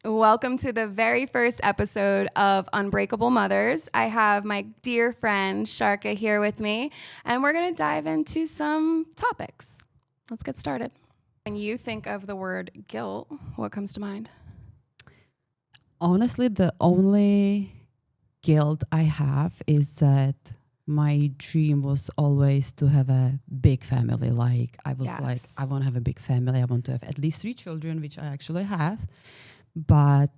Welcome to the very first episode of Unbreakable Mothers. I have my dear friend Sarka here with me, and we're going to dive into some topics. Let's get started. When you think of the word guilt, what comes to mind? Honestly, the only guilt I have is that my dream was always to have a big family. Like I was like, I want to have a big family. I want to have at least 3 children, which I actually have. But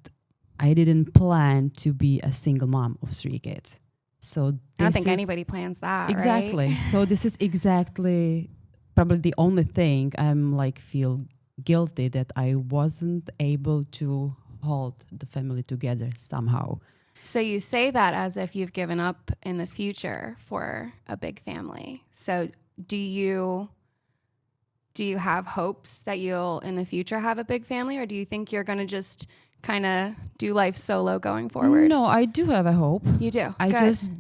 I didn't plan to be a single mom of 3 kids. So I don't think anybody plans that, exactly. Right? So this is exactly probably the only thing I'm like feel guilty that I wasn't able to hold the family together somehow. So you say that as if you've given up in the future for a big family. So do you have hopes that you'll in the future have a big family, or do you think you're going to just kind of do life solo going forward? No, I do have a hope. You do? I just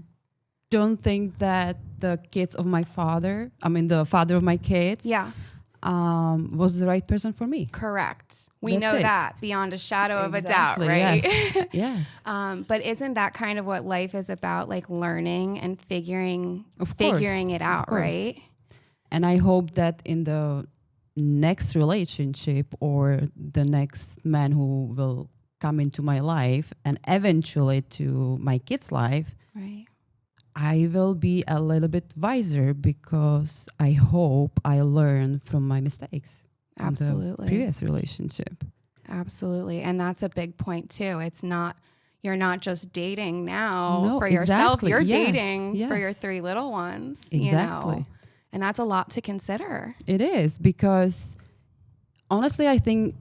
don't think that the kids of my father, the father of my kids, was the right person for me. Correct. We That's know it. that beyond a shadow of a doubt, right? Yes. Yes. But isn't that kind of what life is about, like learning and figuring it out, right? And I hope that in the next relationship or the next man who will come into my life and eventually to my kids' life, right, I will be a little bit wiser because I hope I learn from my mistakes. Absolutely. In the previous relationship. Absolutely. And that's a big point too. You're not just dating now for yourself. You're dating for your 3 little ones. Exactly. You know? And that's a lot to consider. It is, because honestly, I think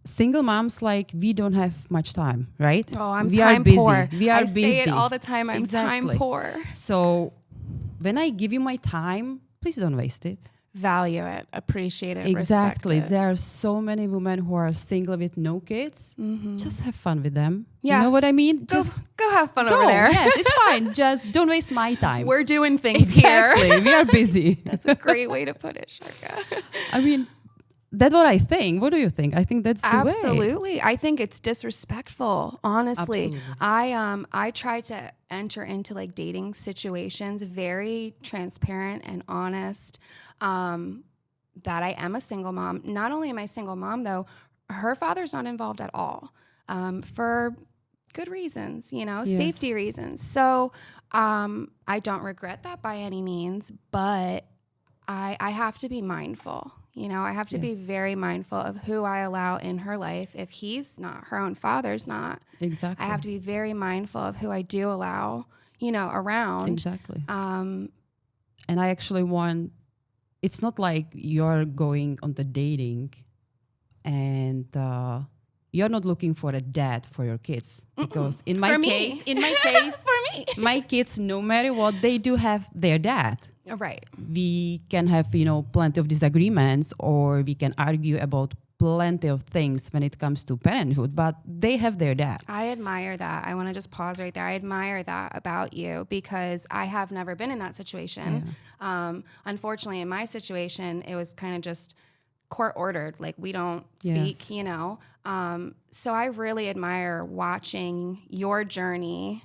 single moms, like, we don't have much time, right? Oh, we time are busy. poor. We are busy. I say it all the time. I'm time poor. So when I give you my time, please don't waste it. Value it, appreciate it, Exactly. respect it. There are so many women who are single with no kids. Mm-hmm. Just have fun with them. Yeah. You know what I mean? Just go have fun over there. Yes, it's fine. Just don't waste my time. We're doing things here. We are busy. That's a great way to put it, Sarka. That's what I think. What do you think? I think that's the way. Absolutely. I think it's disrespectful, honestly. Absolutely. I try to enter into like dating situations very transparent and honest, that I am a single mom. Not only am I a single mom, though, her father's not involved at all, for good reasons, safety reasons. So I don't regret that by any means, but I have to be mindful. I have to be very mindful of who I allow in her life. If he's not, her own father's not. Exactly. I have to be very mindful of who I do allow, around. Exactly. And I actually it's not like you're going on the dating and you're not looking for a dad for your kids. Because in my case, for me, my kids, no matter what, they do have their dad. Right. We can have, plenty of disagreements, or we can argue about plenty of things when it comes to parenthood, but they have their dad. I admire that. I want to just pause right there. I admire that about you because I have never been in that situation. Yeah. Unfortunately, in my situation, it was kind of just court ordered, like we don't speak, so I really admire watching your journey,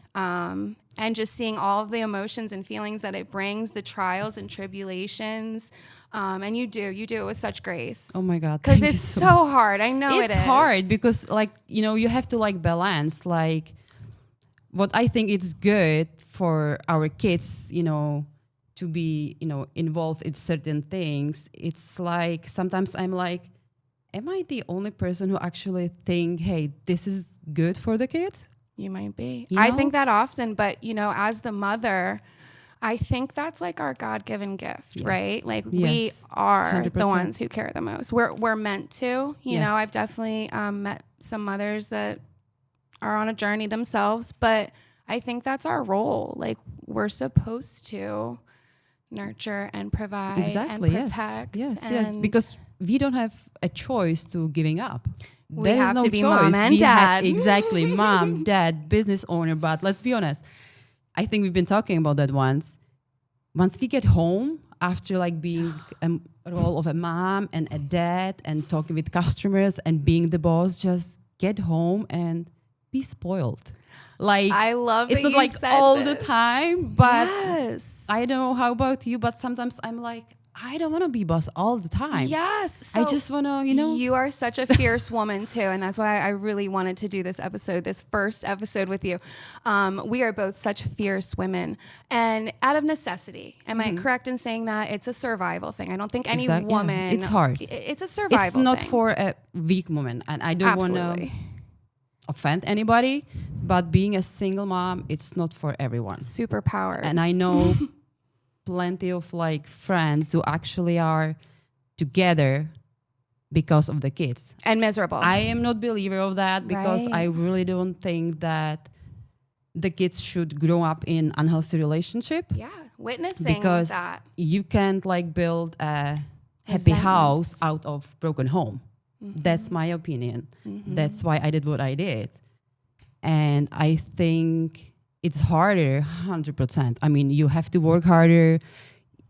and just seeing all of the emotions and feelings that it brings, the trials and tribulations. And you do it with such grace. Oh my God. Because it's so hard. I know it's hard because you have to balance, what I think it's good for our kids, to be, involved in certain things. It's like, sometimes I'm like, am I the only person who actually think, hey, this is good for the kids? You might be. I think that often, but, as the mother, I think that's like our God-given gift, right? Like we are 100%. The ones who care the most. We're meant to, you know, I've definitely met some mothers that are on a journey themselves, but I think that's our role. Like we're supposed to nurture and provide and protect. Yes, because we don't have a choice to giving up. We have to be mom and dad. Exactly, mom, dad, business owner. But let's be honest, I think we've been talking about that once. Once we get home, after being a role of a mom and a dad and talking with customers and being the boss, just get home and be spoiled. Like, I love it's that not you like said all this. the time, but yes. I don't know how about you, but sometimes I'm like, I don't want to be boss all the time. Yes. So I just want to, you are such a fierce woman too. And that's why I really wanted to do this episode, this first episode with you. We are both such fierce women, and out of necessity. Am I correct in saying that? It's a survival thing. I don't think any woman. It's hard. It's a survival It's not thing. for a weak woman. And I don't want to Absolutely. offend anybody, but being a single mom, it's not for everyone. Superpowers. And I know plenty of like friends who actually are together because of the kids. And miserable. I am not a believer of that because Right. I really don't think that the kids should grow up in unhealthy relationship. Yeah. Witnessing Because that. you can't like build a happy Resentments. house out of broken home. That's my opinion. That's why I did what I did. And I think it's harder, 100%. I mean, you have to work harder.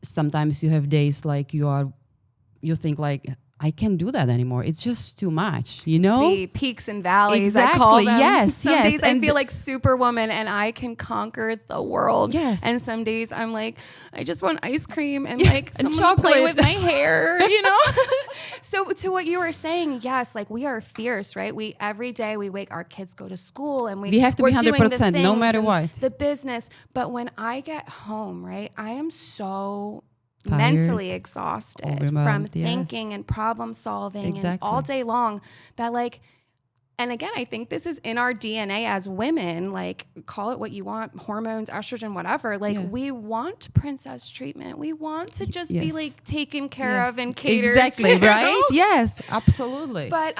Sometimes you have days like you think like, I can't do that anymore. It's just too much, you know? The peaks and valleys, Exactly, I call them. yes, Some yes. days I And feel like Superwoman and I can conquer the world. Yes. And some days I'm like, I just want ice cream and like And someone to play chocolate. with my hair, you know? So to what you were saying, yes, like we are fierce, right? Every day we wake, our kids go to school and We have to be we're doing the 100%, no things matter and what. The business. But when I get home, right, I am so Tired, mentally exhausted from overwhelmed, yes. thinking and problem solving and Exactly. all day long that like, and again, I think this is in our DNA as women, like call it what you want, hormones, estrogen, whatever. Like we want princess treatment. We want to just be Yes. like taken care Yes. of and catered Exactly, to. right? Yes, absolutely. But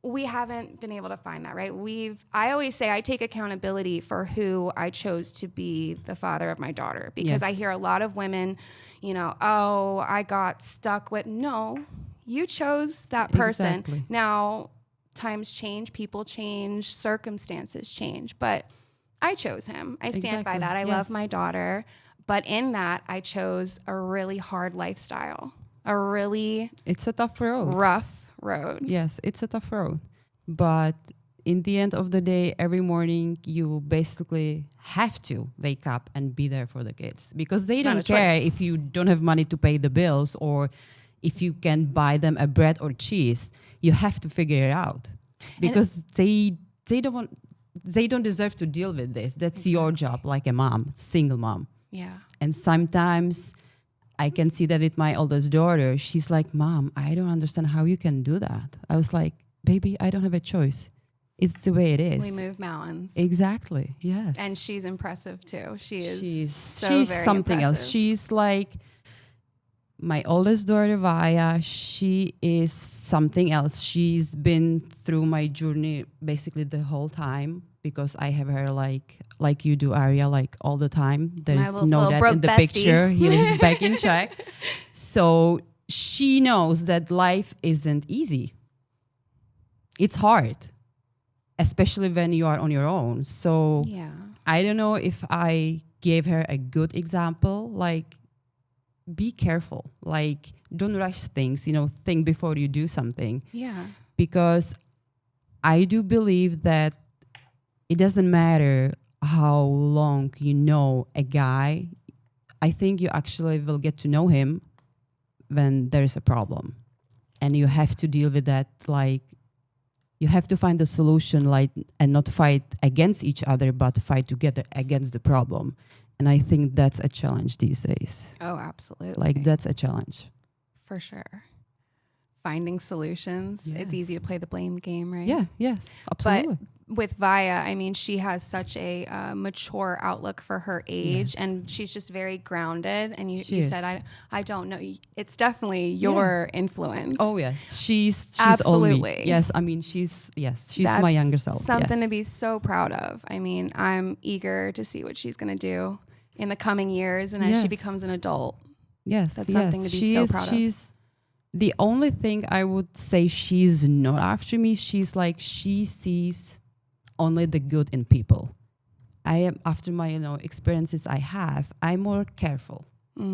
we haven't been able to find that, right? I always say I take accountability for who I chose to be the father of my daughter, because Yes. I hear a lot of women, you know, oh, I got stuck with, no, you chose that person. Exactly. Now, times change, people change, circumstances change, but I chose him. I stand by Exactly, that. I yes. love my daughter, but in that, I chose a really hard lifestyle, a really It's a tough road. rough road. Yes, it's a tough road. But in the end of the day, every morning you basically have to wake up and be there for the kids, because they It's not don't a care choice. if you don't have money to pay the bills or if you can buy them a bread or cheese. You have to figure it out, because they don't deserve to deal with this. That's your job, like a mom, single mom. Yeah. And sometimes I can see that with my oldest daughter. She's like, Mom, I don't understand how you can do that. I was like, baby, I don't have a choice. It's the way it is. We move mountains. Exactly. Yes. And she's impressive too. She's she's very something else. impressive. She's like my oldest daughter, Vaya. She is something else. She's been through my journey basically the whole time, because I have her like you do, Arya, like all the time. There My is little no that broke in the bestie. picture. He is back in Czech. So she knows that life isn't easy. It's hard, especially when you are on your own. So Yeah. I don't know if I gave her a good example, like be careful, like don't rush things, think before you do something. Yeah. Because I do believe that it doesn't matter how long you know a guy. I think you actually will get to know him when there's a problem. And you have to deal with that, like you have to find a solution, like, and not fight against each other, but fight together against the problem. And I think that's a challenge these days. Oh, absolutely. Like that's a challenge. For sure. Finding solutions. It's Yes. easy to play the blame game, right? Yeah, yes, absolutely. But with Vaya, I mean, she has such a mature outlook for her age, Yes. and she's just very grounded. And She you is. said, I don't know. It's definitely your influence. Oh yes, she's Absolutely. all me. Yes, I mean she's That's my younger self. Something yes. to be so proud of. I mean, I'm eager to see what she's going to do in the coming years and as she Yes. becomes an adult. Yes, That's something to be she so is, proud of. She's the only thing I would say she's not after me. She's like she sees only the good in people. I am after my experiences I have. I'm more careful.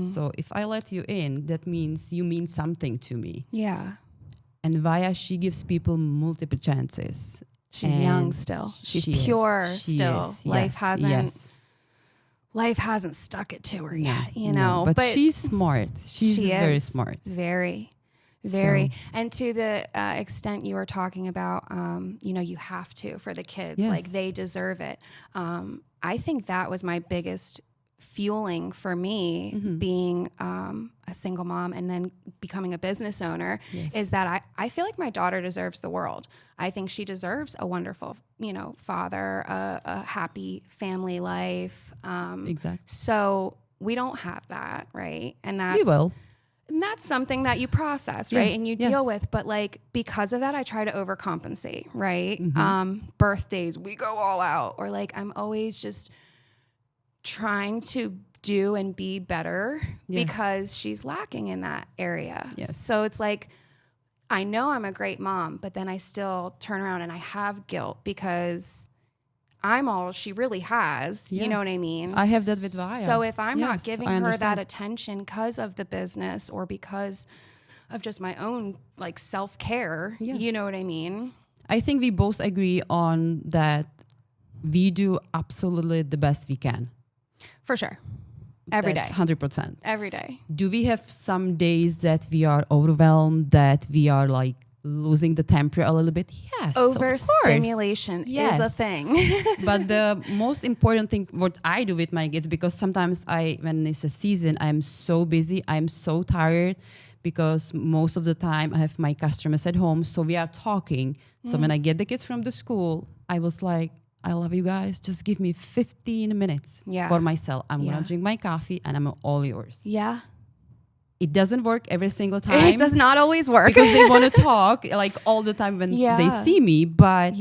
So if I let you in, that means you mean something to me. Yeah. And Vaya, she gives people multiple chances. She's young still. She's pure still. Life hasn't stuck it to her yet, you know. But she's smart. She's very smart. Very. And to the extent you were talking about, you know, you have to for the kids, like they deserve it. I think that was my biggest fueling for me being a single mom and then becoming a business owner is that I feel like my daughter deserves the world. I think she deserves a wonderful, you know, father, a happy family life. Exactly. So we don't have that, right? And We will. And that's something that you process, right? And you deal with. But like, because of that, I try to overcompensate, right? Birthdays, we go all out. Or like, I'm always just trying to do and be better because she's lacking in that area. So it's like, I know I'm a great mom, but then I still turn around and I have guilt because I'm all she really has. You know what I mean? I have that with Vaya. So if I'm not giving her that attention because of the business or because of just my own like self-care, you know what I mean? I think we both agree on that we do absolutely the best we can. For sure. Every day. 100%. Every day. Do we have some days that we are overwhelmed, that we are like losing the temper a little bit? Yes. Overstimulation is a thing. But the most important thing, what I do with my kids, because sometimes when it's a season, I'm so busy, I'm so tired because most of the time I have my customers at home. So we are talking. So when I get the kids from the school, I was like, I love you guys. Just give me 15 minutes for myself. I'm going to drink my coffee and I'm all yours. Yeah. It doesn't work every single time. It does not always work. Because they want to talk like all the time when they see me. But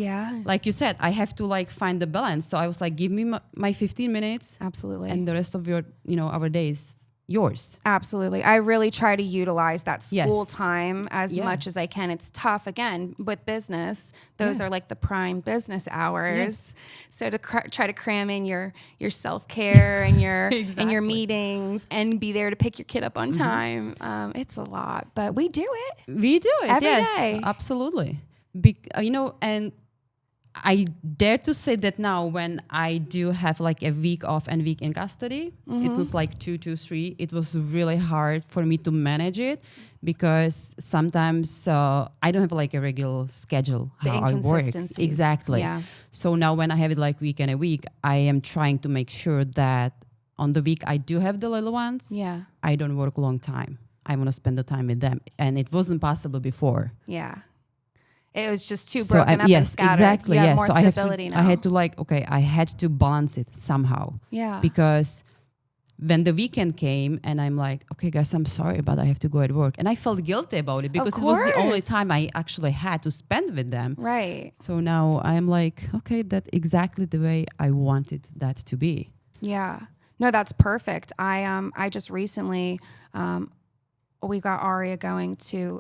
like you said, I have to like find the balance. So I was like, give me my 15 minutes. Absolutely. And the rest of your, our days, yours. Absolutely. I really try to utilize that school time as much as I can. It's tough. Again, with business, those are like the prime business hours. So to try to cram in your self-care and your and your meetings and be there to pick your kid up on time. It's a lot, but we do it. We do it. Every day. Absolutely. And I dare to say that now when I do have like a week off and week in custody, it was like 2 to 3. It was really hard for me to manage it because sometimes I don't have like a regular schedule how I work. Exactly. Yeah. So now when I have it like week and a week, I am trying to make sure that on the week I do have the little ones. Yeah. I don't work a long time. I want to spend the time with them. And it wasn't possible before. Yeah. It was just too broken up and scattered. Exactly. You have yes, more so stability now. I had to I had to balance it somehow. Yeah. Because when the weekend came and I'm like, okay, guys, I'm sorry, but I have to go at work. And I felt guilty about it because it was the only time I actually had to spend with them. Right. So now I'm like, okay, that's exactly the way I wanted that to be. Yeah. No, that's perfect. I just recently, we got Aria going to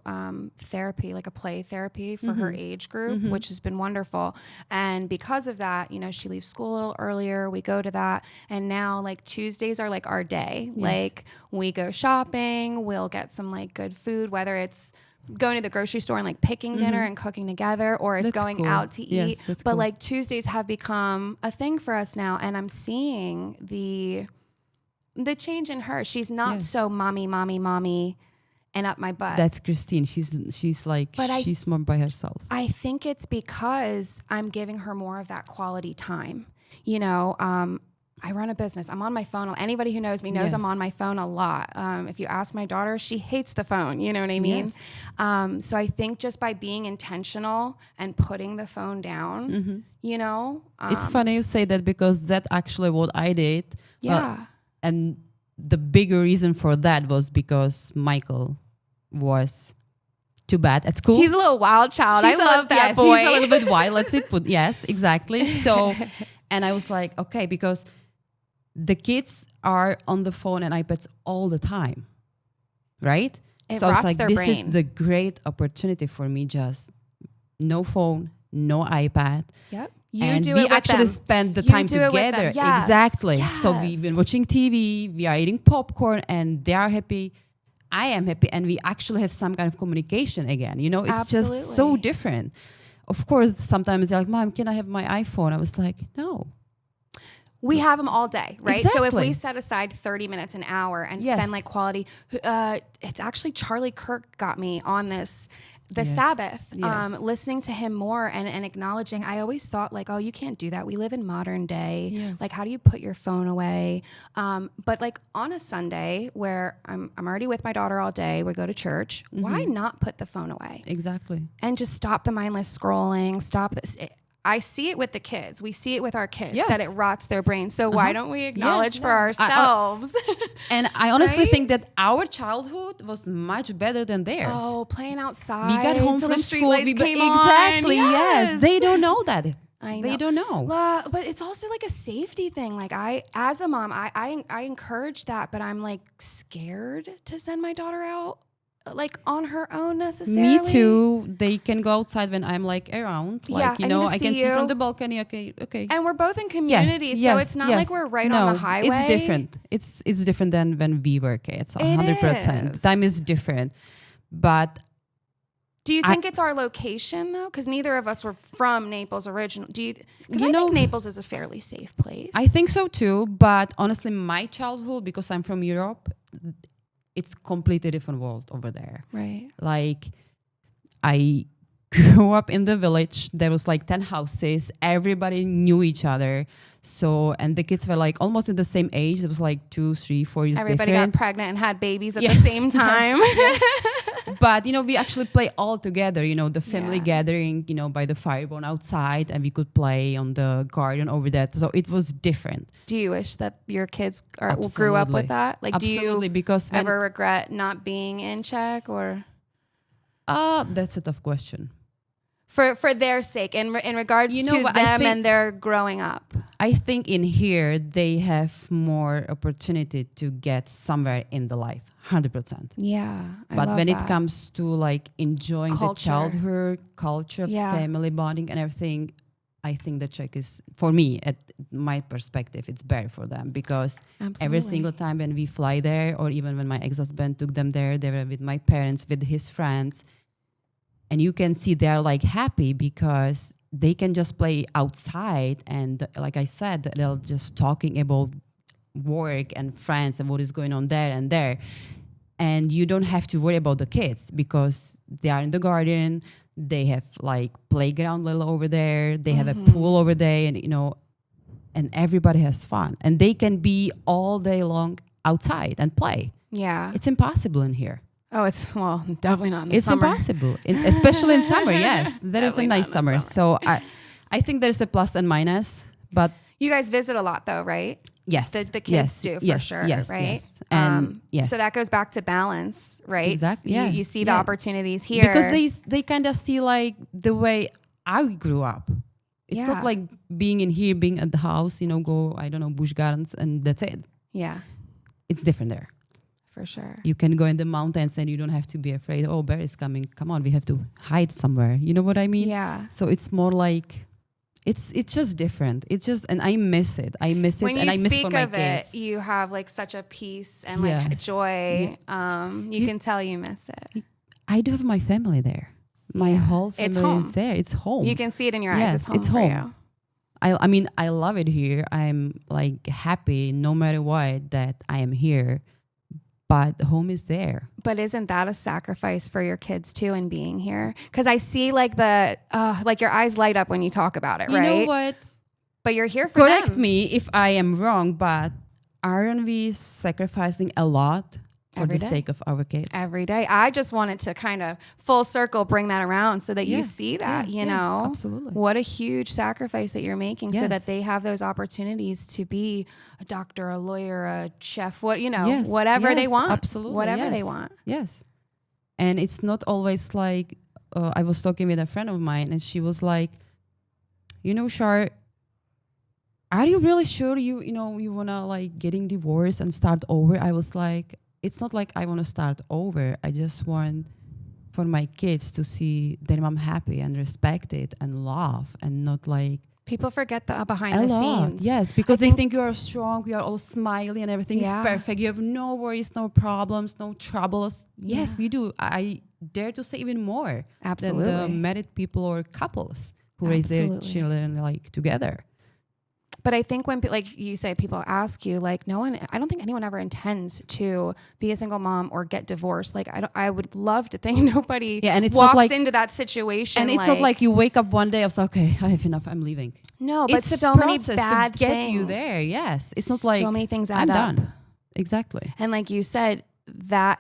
therapy, like a play therapy for her age group, which has been wonderful. And because of that, she leaves school a little earlier. We go to that. And now like Tuesdays are like our day. Yes. Like we go shopping, we'll get some like good food, whether it's going to the grocery store and like picking dinner and cooking together, or it's going out to eat. But like Tuesdays have become a thing for us now. And I'm seeing the change in her. She's not so mommy and up my butt. That's Christine. She's like, she's more by herself. I think it's because I'm giving her more of that quality time. I run a business. I'm on my phone. Anybody who knows me knows I'm on my phone a lot. If you ask my daughter, she hates the phone. You know what I mean? Yes. So I think just by being intentional and putting the phone down, it's funny you say that because that's actually what I did. Yeah. And the bigger reason for that was because Michael was too bad at school. He's a little wild child. I love that boy. He's a little bit wild. Let's put yes, exactly. So, and I was like, okay, because the kids are on the phone and iPads all the time, right? So I was like, this is the great opportunity for me. Just no phone, no iPad. Yep. We actually spend the time together. Yes. Exactly. Yes. So we've been watching TV, we are eating popcorn, and they are happy. I am happy, and we actually have some kind of communication again. You know, it's Absolutely. just so different. Of course, sometimes they're like, Mom, can I have my iPhone? I was like, no. We have them all day, right? Exactly. So if we set aside 30 minutes, an hour, and spend like quality, it's actually Charlie Kirk got me on this, the Sabbath, listening to him more and acknowledging. I always thought like, oh, you can't do that. We live in modern day. Yes. Like, how do you put your phone away? But like on a Sunday where I'm already with my daughter all day, we go to church. Why not put the phone away? Exactly. And just stop the mindless scrolling, stop this. I see it with the kids. We see it with our kids that it rots their brains. So why don't we acknowledge for ourselves? And I honestly think that our childhood was much better than theirs. Oh, playing outside. We got home till from the street school. lights came Exactly. on. Yes. They don't know that. I know. They don't know. But it's also like a safety thing. Like as a mom, I encourage that, but I'm like scared to send my daughter out like on her own necessarily. Me too. They can go outside when I'm like around. Like, you know, I can see from the balcony. Okay. And we're both in community, so it's not like we're right on the highway. It's different. It's different than when we were kids. 100%. Time is different. But do you think it's our location though? Because neither of us were from Naples originally. Because I think Naples is a fairly safe place. I think so too. But honestly, my childhood, because I'm from Europe, it's completely different world over there. Right. Like, I grew up in the village. There was like 10 houses. Everybody knew each other. So, and the kids were like almost at the same age. It was like 2, 3, 4 years Everybody difference. got pregnant and had babies at the same time. But, you know, we actually play all together, you know, the family gathering, you know, by the fireborn outside, and we could play on the garden over that. So it was different. Do you wish that your kids grew up with that? Like, Absolutely, do you because ever regret not being in Czech or? That's a tough question. For their sake, in regards to them and their growing up. I think in here, they have more opportunity to get somewhere in the life. 100%. Yeah. But when it comes to like enjoying the childhood, culture, family bonding and everything, I think the Czech is, for me, at my perspective, it's better for them because every single time when we fly there, or even when my ex-husband took them there, they were with my parents, with his friends. And you can see they're like happy because they can just play outside. And like I said, they're just talking about work and friends and what is going on there and there. And you don't have to worry about the kids because they are in the garden. They have like playground little over there. They have a pool over there, and you know, and everybody has fun. And they can be all day long outside and play. Yeah, it's impossible in here. Oh, it's definitely not in the summer. It's impossible, especially in summer. Yes, that is a nice summer. So I think there's a plus and minus, but you guys visit a lot though, right? Yes, the kids do for sure, right? Yes. And so that goes back to balance, right? Exactly. Yeah. You see the opportunities here because they kind of see like the way I grew up. It's not like being in here, being at the house, you know, go bush gardens and that's it. Yeah, it's different there. For sure. You can go in the mountains and you don't have to be afraid. Oh, bear is coming. Come on, we have to hide somewhere. You know what I mean? Yeah. So it's more like. It's just different. It's just, and I miss it. I miss it, and I miss it for my kids. When you speak of it, you have like such a peace and like joy. You can tell you miss it. I do have my family there. My whole family is there. It's home. You can see it in your eyes. It's home. For you. I mean, I love it here. I'm like happy no matter what that I am here. But home is there. But isn't that a sacrifice for your kids too in being here? Because I see like like your eyes light up when you talk about it, right? You know what? But you're here for them. Correct me if I am wrong, but aren't we sacrificing a lot for the sake of our kids? Every day. I just wanted to kind of full circle bring that around so that you see that, you know. Absolutely. What a huge sacrifice that you're making so that they have those opportunities to be a doctor, a lawyer, a chef, whatever they want. Absolutely. Whatever they want. Yes. And it's not always like, I was talking with a friend of mine and she was like, you know, Shar, are you really sure you want to like getting divorced and start over? I was like, it's not like I want to start over. I just want for my kids to see their mom happy and respected and love and not like People forget the behind the scenes. Yes, because they think you are strong, you are all smiley and everything is perfect. You have no worries, no problems, no troubles. Yes, we do. I dare to say even more than the married people or couples who raise their children like together. But I think when, like you say, people ask you, like, I don't think anyone ever intends to be a single mom or get divorced. Like, I would love to think nobody and it's walks not like, into that situation. And it's not like you wake up one day and say, okay, I have enough, I'm leaving. No, but it's so many bad to get things. you there. Yes. It's not like, so many things add I'm up. done. Exactly. And like you said, that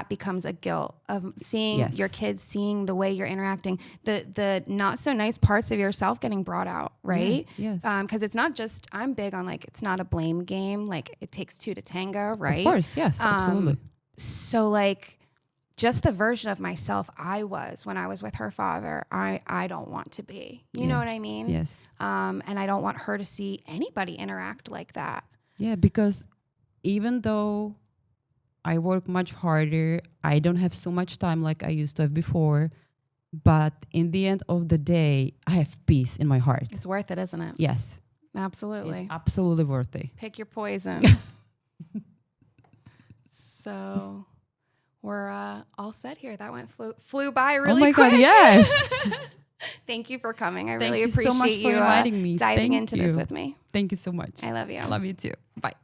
becomes a guilt of seeing your kids, seeing the way you're interacting, the not so nice parts of yourself getting brought out, right? Yes. Because it's not just, I'm big on like, it's not a blame game. Like it takes two to tango, right? Of course, yes, absolutely. So like just the version of myself I was when I was with her father, I don't want to be. You know what I mean? Yes. And I don't want her to see anybody interact like that. Yeah, because even though I work much harder, I don't have so much time like I used to have before, but in the end of the day, I have peace in my heart. It's worth it, isn't it? Yes. Absolutely. It's absolutely worth it. Pick your poison. So we're all set here. That went flew by really quick. Oh my God, yes. Thank you for coming. I Thank really you appreciate so much for inviting me. diving Thank into you. this with me. Thank you so much. I love you. I love you too. Bye.